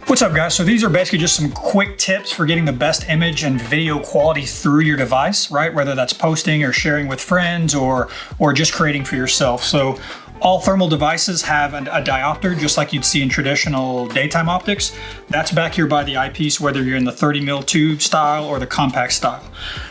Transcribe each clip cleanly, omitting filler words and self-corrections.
What's up, guys? So these are basically just some quick tips for getting the best image and video quality through your device, right? Whether that's posting or sharing with friends or just creating for yourself. So all thermal devices have a diopter, just like you'd see in traditional daytime optics. That's back here by the eyepiece, whether you're in the 30mm tube style or the compact style.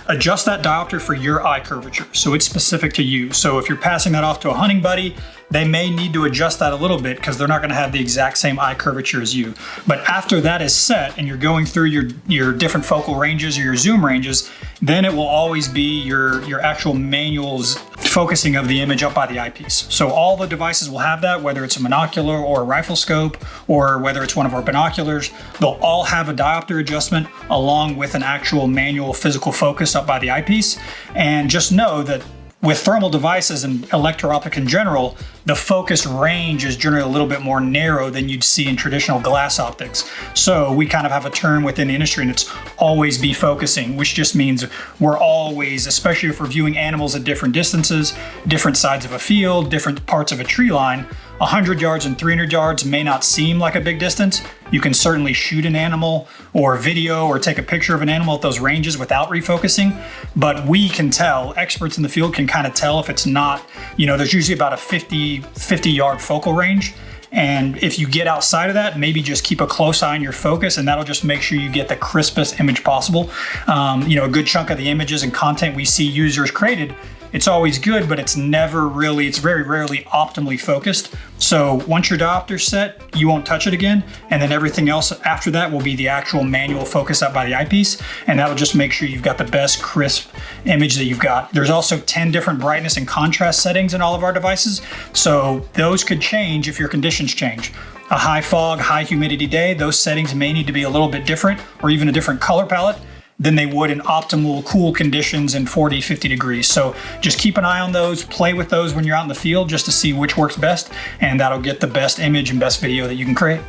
Adjust that diopter for your eye curvature, so it's specific to you. So if you're passing that off to a hunting buddy, they may need to adjust that a little bit because they're not going to have the exact same eye curvature as you. But after that is set and you're going through your different focal ranges or your zoom ranges, then it will always be your actual manuals focusing of the image up by the eyepiece. So all the devices will have that, whether it's a monocular or a rifle scope, or whether it's one of our binoculars, they'll all have a diopter adjustment along with an actual manual physical focus up by the eyepiece. And just know that with thermal devices and electro-optic in general, the focus range is generally a little bit more narrow than you'd see in traditional glass optics. So we kind of have a term within the industry, and it's always be focusing, which just means we're always, especially if we're viewing animals at different distances, different sides of a field, different parts of a tree line, 100 yards and 300 yards may not seem like a big distance. You can certainly shoot an animal or video or take a picture of an animal at those ranges without refocusing, but we can tell, experts in the field can kind of tell if it's not, there's usually about a 50 yard focal range. And if you get outside of that, maybe just keep a close eye on your focus, and that'll just make sure you get the crispest image possible. A good chunk of the images and content we see users created, it's always good, but it's very rarely optimally focused. So once your diopter's set, you won't touch it again. And then everything else after that will be the actual manual focus up by the eyepiece. And that'll just make sure you've got the best crisp image that you've got. There's also 10 different brightness and contrast settings in all of our devices. So those could change if your conditions change. A high fog, high humidity day, those settings may need to be a little bit different, or even a different color palette than they would in optimal cool conditions in 40, 50 degrees. So just keep an eye on those, play with those when you're out in the field just to see which works best, and that'll get the best image and best video that you can create.